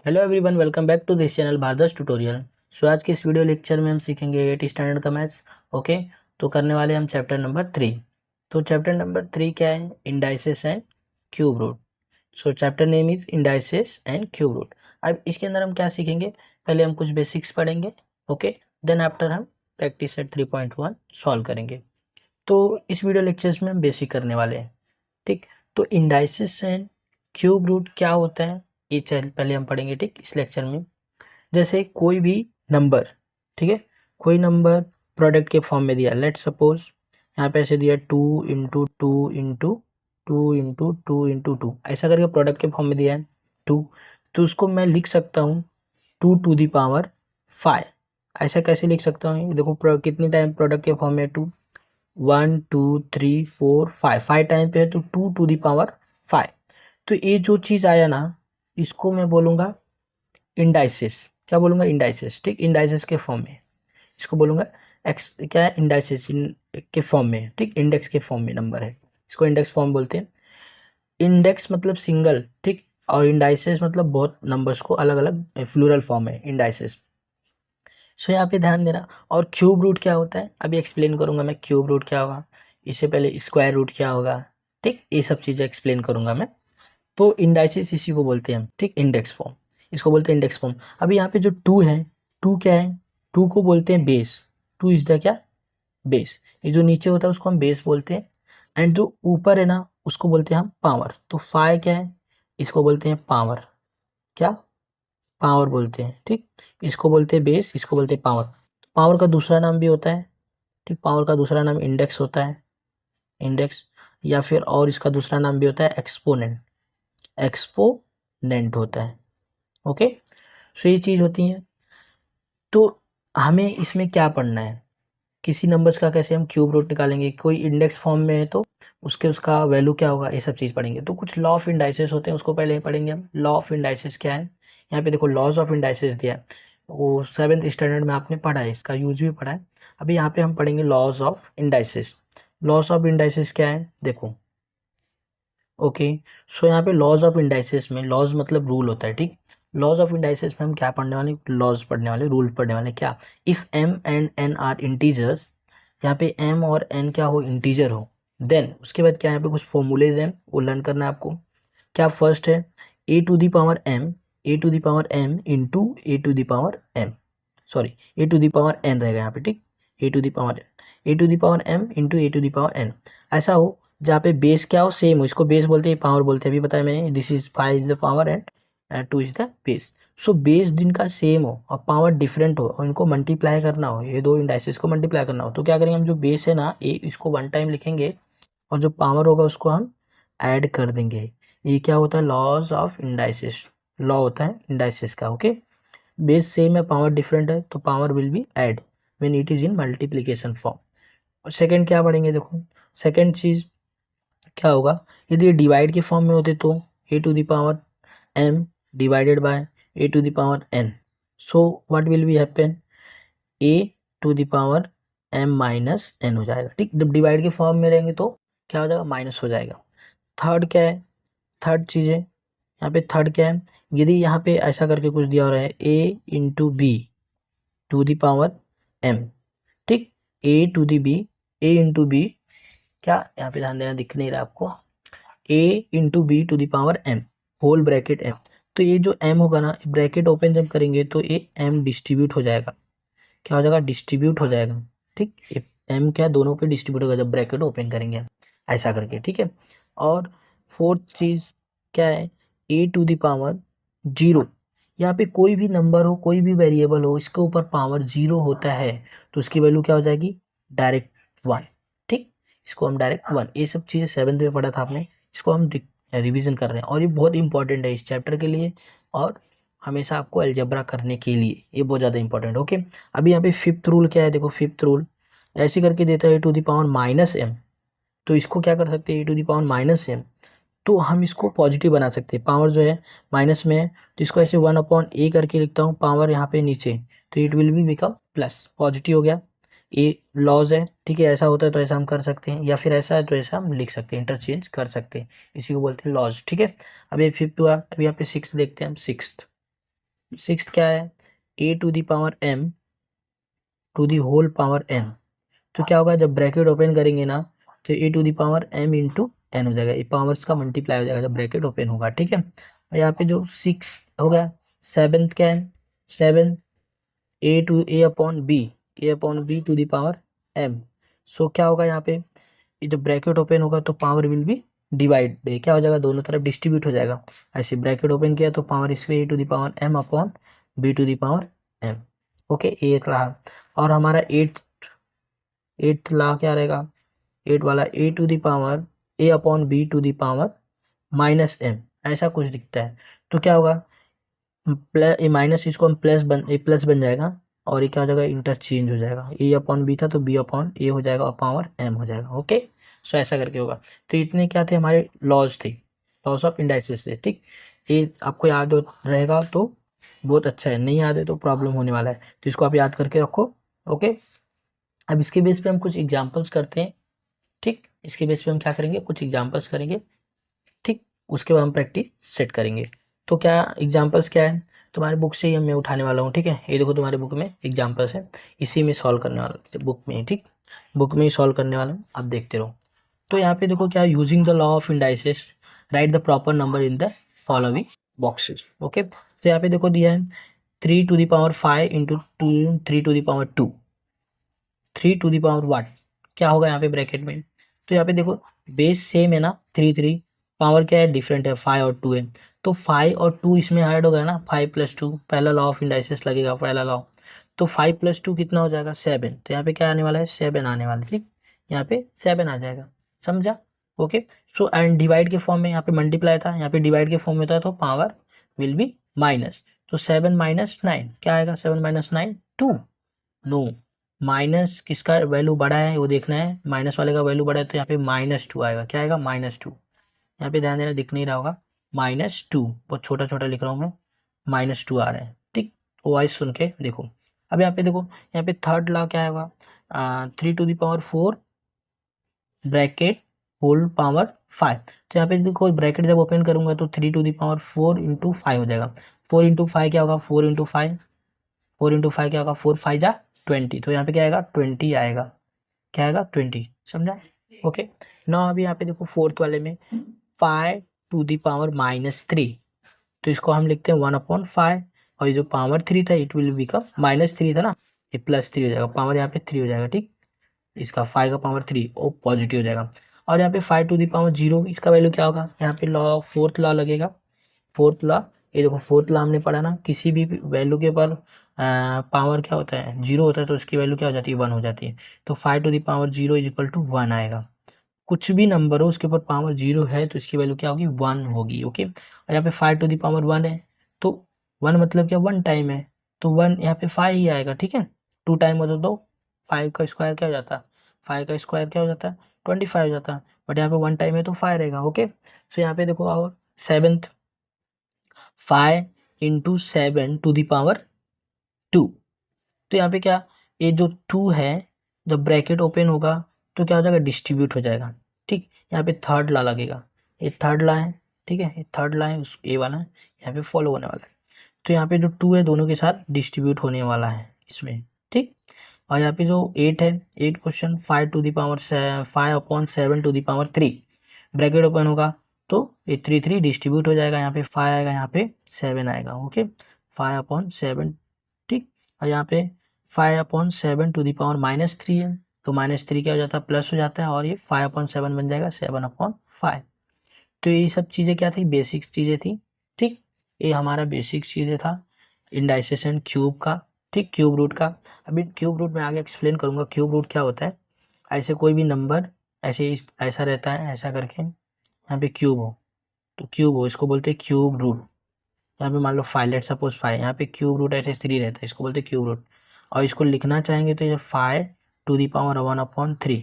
Hello everyone, welcome back to this channel Bhardas tutorial. So आज के इस वीडियो लेक्चर में हम सीखेंगे 8 स्टैंडर्ड का मैथ्स। ओके, तो करने वाले हम चैप्टर नंबर 3। तो चैप्टर नंबर 3 क्या है? Indices and cube root. So chapter name is indices and cube root. अब इसके अंदर हम क्या सीखेंगे? पहले हम कुछ बेसिक्स पढ़ेंगे। ओके, देन आफ्टर हम प्रैक्टिस एट 3.1 सॉल्व करेंगे। तो इस वीडियो लेक्चर्स में हम बेसिक करने वाले हैं। ठीक, तो इंडाइसेस एंड क्यूब रूट क्या होता है ये चल पहले हम पढ़ेंगे। ठीक, इस लेक्चर में जैसे कोई भी नंबर, ठीक है, कोई नंबर प्रोडक्ट के फॉर्म में दिया, लेट सपोज यहाँ पे ऐसे दिया 2 इंटू 2 ऐसा करके प्रोडक्ट के फॉर्म में दिया है 2। तो उसको मैं लिख सकता हूँ 2 टू द पावर 5। ऐसा कैसे लिख सकता हूँ? देखो कितनी टाइम प्रोडक्ट के फॉर्म में 2, 1 2 3 4 5, 5 टाइम पे है तो 2 टू द पावर 5। तो ये जो चीज़ आया ना, इसको मैं बोलूँगा इंडाइसिस। क्या बोलूँगा? इंडाइसिस। ठीक, इंडाइसिस के फॉर्म में इसको बोलूँगा एक्स। क्या है? इंडाइसिस के फॉर्म में। ठीक, इंडेक्स के फॉर्म में नंबर है, इसको इंडेक्स फॉर्म बोलते हैं। इंडेक्स मतलब सिंगल, ठीक, और इंडाइसिस मतलब बहुत नंबर्स को अलग अलग फ्लूरल फॉर्म है इंडाइसिस। सो यहाँ पे ध्यान देना। और क्यूब रूट क्या होता है अभी एक्सप्लेन करूँगा मैं। क्यूब रूट क्या होगा, इससे पहले स्क्वायर रूट क्या होगा, ठीक, ये सब चीज़ें एक्सप्लेन करूँगा मैं। तो इंडाइसिस इसी को बोलते हैं हम, ठीक, इंडेक्स फॉर्म, इसको बोलते हैं इंडेक्स फॉर्म। अभी यहाँ पे जो 2 है, 2 क्या है? 2 को बोलते हैं बेस। 2 इज द क्या? बेस। ये जो नीचे होता है उसको हम बेस बोलते हैं, एंड जो ऊपर है ना उसको बोलते हैं हम पावर। तो 5 क्या है? इसको बोलते हैं पावर। क्या? पावर बोलते हैं। ठीक, इसको बोलते हैं बेस, इसको बोलते हैं पावर। पावर का दूसरा नाम भी होता है, ठीक, पावर का दूसरा नाम इंडेक्स होता है, इंडेक्स, या फिर और इसका दूसरा नाम भी होता है एक्सपोनेंट। एक्सपोनेंट होता है। ओके, सो ये चीज़ होती है। तो हमें इसमें क्या पढ़ना है? किसी नंबर्स का कैसे हम क्यूब रूट निकालेंगे, कोई इंडेक्स फॉर्म में है तो उसका वैल्यू क्या होगा, ये सब चीज़ पढ़ेंगे। तो कुछ लॉ ऑफ इंडाइसेस होते हैं, उसको पहले ही पढ़ेंगे हम। लॉ ऑफ इंडाइसेस क्या है? यहाँ पे देखो लॉज ऑफ इंडाइसेस दिया है, वो 7th स्टैंडर्ड में आपने पढ़ा है, इसका यूज भी पढ़ा है। अभी यहाँ पे हम पढ़ेंगे laws of indices. Laws of indices क्या है देखो। ओके, सो यहाँ पे लॉज ऑफ इंडाइसेस में, लॉज मतलब रूल होता है, ठीक। लॉज ऑफ इंडाइसेस में हम क्या पढ़ने वाले? लॉज पढ़ने वाले, रूल पढ़ने वाले। क्या? If m and n are integers, यहाँ पे m और n क्या हो? इंटीजर हो। देन उसके बाद क्या, यहाँ पे कुछ फॉर्मूलेज हैं वो लर्न करना है आपको। क्या फर्स्ट है? a to the power m, a to the power m into a to the power m, sorry a to the power n रहेगा यहाँ पे, ठीक, a to the power n, a to the power m into a to the power n। ऐसा हो जहाँ पे base क्या हो? सेम हो, इसको बेस बोलते हैं, पावर बोलते हैं। अभी बताया मैंने, this is 5 is the power and 2 is the base. So base दिन का सेम हो और पावर डिफरेंट हो और इनको मल्टीप्लाई करना हो, ये दो इंडाइसेस को मल्टीप्लाई करना हो, तो क्या करेंगे हम? जो बेस है ना ए, इसको 1 टाइम लिखेंगे और जो पावर होगा उसको हम ऐड कर देंगे। ये क्या होता है? Laws of indices. लॉ होता है इंडाइसेस का। ओके, बेस सेम है, पावर डिफरेंट है, तो power will be add when it is in multiplication form. और सेकंड क्या पढ़ेंगे देखो, सेकंड चीज क्या होगा? यदि ये डिवाइड के फॉर्म में होते तो a to the power m divided by a to the power n। So what will be happen? a to the power m माइनस n हो जाएगा। ठीक, जब डिवाइड के फॉर्म में रहेंगे तो क्या हो जाएगा? माइनस हो जाएगा। थर्ड क्या है? थर्ड चीज़ है यहाँ पे, थर्ड क्या है? यदि यहाँ पे ऐसा करके कुछ दिया हो रहा है a into B to the power m, ठीक, a to the B, a into B, क्या यहाँ पे ध्यान देना, दिख नहीं रहा आपको, a into B to the power m whole bracket m। तो ये जो m होगा ना, ब्रैकेट ओपन जब करेंगे तो ये m डिस्ट्रीब्यूट हो जाएगा। क्या हो जाएगा? डिस्ट्रीब्यूट हो जाएगा। ठीक, ये m क्या दोनों पे डिस्ट्रीब्यूट होगा जब ब्रैकेट ओपन करेंगे ऐसा करके, ठीक है। और फोर्थ चीज़ क्या है? a to the power 0। यहाँ पे कोई भी नंबर हो, कोई भी वेरिएबल हो, इसके ऊपर पावर 0 होता है तो उसकी वैल्यू क्या हो जाएगी? डायरेक्ट 1। ठीक, इसको हम डायरेक्ट 1, ये सब चीज़ें 7th में पढ़ा था आपने, इसको हम रिवीजन कर रहे हैं और ये बहुत इंपॉर्टेंट है इस चैप्टर के लिए और हमेशा आपको अलजेब्रा करने के लिए ये बहुत ज़्यादा इंपॉर्टेंट। ओके, अभी यहाँ पे फिफ्थ रूल क्या है देखो। फिफ्थ रूल ऐसे करके देता है a to the power minus m, तो इसको क्या कर सकते हैं? a to the power minus m, तो हम इसको पॉजिटिव बना सकते हैं। पावर जो है माइनस में है तो इसको ऐसे 1/a करके लिखता हूँ, पावर यहाँ पे नीचे, तो it will be become plus, positive हो गया। ये लॉज है, ठीक है, ऐसा होता है तो ऐसा हम कर सकते हैं, या फिर ऐसा है तो ऐसा हम लिख सकते हैं, इंटरचेंज कर सकते हैं, इसी को बोलते हैं लॉज। ठीक है, अब ये फिफ्थ हुआ, अभी यहाँ पे सिक्स देखते हैं हम। सिक्स्थ सिक्स्थ क्या है, A to the power m to the whole power n। तो क्या होगा, जब ब्रैकेट ओपन करेंगे ना तो A to the power m into N हो जाएगा, ये पावर्स का मल्टीप्लाई हो जाएगा जब ब्रैकेट ओपन होगा, ठीक है। और यहाँ पे जो 6 हो गया, सेवन्थ क्या है, 7 A upon B to the power m। So क्या होगा यहाँ पे, ये जब ब्रैकेट ओपन होगा तो पावर विल बी डिवाइड, क्या हो जाएगा, दोनों तरफ डिस्ट्रीब्यूट हो जाएगा। ऐसे ब्रैकेट ओपन किया तो पावर इसमें A to the power m upon B to the power m। Okay, ये रहा। और हमारा एट ला क्या रहेगा, 8 वाला A to the power A upon B to the power minus m, ऐसा कुछ दिखता है। तो क्या होगा, प्लस ए माइनस, इसको हम प्लस बन जाएगा, और ये क्या हो जाएगा, इंटरचेंज हो जाएगा, ए अपॉन बी था तो बी अपॉन ए हो जाएगा और पावर m हो जाएगा। ओके, सो ऐसा करके होगा। तो इतने क्या थे हमारे लॉज थे, लॉस ऑफ इंडाइसिस थे, ठीक। ये आपको याद रहेगा तो बहुत अच्छा है, नहीं याद है तो प्रॉब्लम होने वाला है, तो इसको आप याद करके रखो। ओके, अब इसके बेस पे हम कुछ एग्जाम्पल्स करते हैं, ठीक। इसके बेस पे हम क्या करेंगे, कुछ एग्जाम्पल्स करेंगे, ठीक। उसके बाद हम प्रैक्टिस सेट करेंगे। तो क्या एग्जाम्पल्स क्या है, तुम्हारे बुक से ही मैं उठाने वाला हूँ, ठीक है। ये देखो तुम्हारे बुक में एग्जाम्पल्स है, इसी में सॉल्व करने वाला, बुक में ही, ठीक, बुक में ही सॉल्व करने वाला हूँ, आप देखते रहो। तो यहाँ पे देखो क्या, using the law of indices write the proper number in the following boxes. Okay, तो यहाँ पे देखो दिया है 3 to the power 5 into 3 to the power 2, 3 to the power 1, क्या होगा यहाँ पे ब्रैकेट में। तो यहाँ पे देखो बेस सेम है ना, 3 पावर क्या है, डिफरेंट है, 5 और 2 है। तो 5 और 2 इसमें ऐड हो गया ना, 5 + 2, पहला लॉ ऑफ इंडाइसेस लगेगा, पहला लॉ। तो 5 + 2 कितना हो जाएगा, 7। तो यहाँ पे क्या आने वाला है, 7 आने वाला है, ठीक। यहाँ पे 7 आ जाएगा, समझा। ओके, सो एंड डिवाइड के फॉर्म में यहाँ पे मल्टीप्लाई था, यहाँ पे डिवाइड के फॉर्म में था, तो पावर विल बी माइनस। तो 7 - 9 क्या आएगा, 7 - 9 2। नो, माइनस किसका वैल्यू बड़ा है वो देखना है, माइनस वाले का वैल्यू बड़ा है, तो यहाँ पे -2 आएगा, क्या आएगा, -2। यहाँ पे ध्यान देना, दिख नहीं रहा होगा, -2, बहुत छोटा छोटा लिख रहा हूँ मैं, -2 आ रहा है, ठीक। वॉइस सुन के देखो। अब यहाँ पे देखो, यहाँ पे थर्ड लॉ क्या होगा, 3 to the power 4 bracket whole power 5। तो यहाँ पे देखो ब्रैकेट जब ओपन करूंगा तो 3 टू द पावर 4 इंटू 5 हो जाएगा। 4 इंटू 5 क्या होगा, 4 इंटू 5, 4 इंटू 5 क्या होगा, 4 5 जा 20। तो यहाँ पे क्या आएगा, 20 आएगा, क्या आएगा, 20, समझा। ओके, ना अभी यहाँ पे देखो फोर्थ वाले में 5 टू द पावर -3, तो इसको हम लिखते हैं 1/5, और ये जो पावर 3 था इट विल बिकम -3 था ना, ये +3 हो जाएगा, पावर यहाँ पे 3 हो जाएगा, ठीक। इसका 5 का पावर 3 वो पॉजिटिव हो जाएगा। और यहाँ पे 5 टू द पावर 0, इसका वैल्यू क्या होगा, यहाँ पे लॉ, फोर्थ लॉ लगेगा, फोर्थ लॉ। ये देखो फोर्थ लॉ हमने पढ़ा ना, किसी भी वैल्यू के पर पावर क्या होता है, 0 होता है, तो उसकी वैल्यू क्या हो जाती है, 1 हो जाती है। तो 5 टू द पावर 0 = 1 आएगा। कुछ भी नंबर हो उसके ऊपर पावर 0 है तो इसकी वैल्यू क्या होगी, 1 होगी। ओके, और यहाँ पे 5 टू द पावर 1 है, तो 1 मतलब क्या, 1 टाइम है, तो 1 यहाँ पे 5 ही आएगा, ठीक है। 2 टाइम होता तो 5 का स्क्वायर क्या हो जाता, 5 का स्क्वायर क्या हो जाता है, 25 हो जाता। बट यहाँ पे 1 टाइम है तो 5 रहेगा। ओके, तो यहाँ पे देखो, और 7th 5 into 7 to the power 2। तो यहाँ पे क्या, ये जो 2 है जब ब्रैकेट ओपन होगा तो क्या हो जाएगा, डिस्ट्रीब्यूट हो जाएगा, ठीक। यहाँ पे थर्ड ला लगेगा, ये थर्ड ला है, ठीक है, ये थर्ड ला है, उस ए वाला है, यहाँ पे फॉलो होने वाला है। तो यहाँ पे जो 2 है दोनों के साथ डिस्ट्रीब्यूट होने वाला है इसमें, ठीक। और यहाँ पे जो 8 है, 8 question 5 to the power 5/7 to the power 3, bracket open होगा तो ये 3 डिस्ट्रीब्यूट हो जाएगा, यहाँ पे 5 आएगा, यहाँ पे 7 आएगा। ओके, 5/7, ठीक। और यहाँ पे 5/7 टू द पावर -3 है, तो -3 क्या हो जाता है, प्लस हो जाता है, और ये 5/7 बन जाएगा 7/5। तो ये सब चीज़ें क्या थी, बेसिक्स चीज़ें थी, ठीक। ये हमारा बेसिक चीज़ें था इंडाइसेशन क्यूब का, ठीक, क्यूब रूट का। अभी क्यूब रूट में आगे एक्सप्लेन करूँगा क्यूब रूट क्या होता है। ऐसे कोई भी नंबर ऐसे ऐसा रहता है, ऐसा करके यहाँ पे क्यूब हो, तो क्यूब हो, इसको बोलते हैं क्यूब रूट। यहाँ पे मान लो 5, लेट सपोज 5, यहाँ पे क्यूब रूट ऐसे 3 रहता है, इसको बोलते हैं क्यूब रूट। और इसको लिखना चाहेंगे तो ये 5 टू द पावर 1/3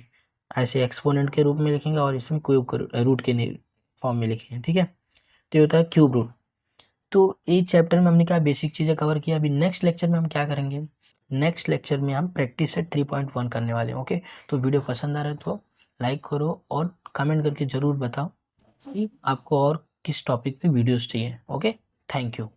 ऐसे एक्सपोनेंट के रूप में लिखेंगे, और इसमें क्यूब रूट के फॉर्म में लिखेंगे, ठीक है। तो ये होता है क्यूब रूट। तो इस चैप्टर में हमने क्या बेसिक चीज़ें कवर किया। अभी नेक्स्ट लेक्चर में हम क्या करेंगे, नेक्स्ट लेक्चर में हम प्रैक्टिस सेट 3.1 करने वाले हैं। ओके, तो वीडियो पसंद आ रहा है तो लाइक करो और कमेंट करके ज़रूर बताओ कि आपको और किस टॉपिक पे वीडियोस चाहिए। Okay, thank you.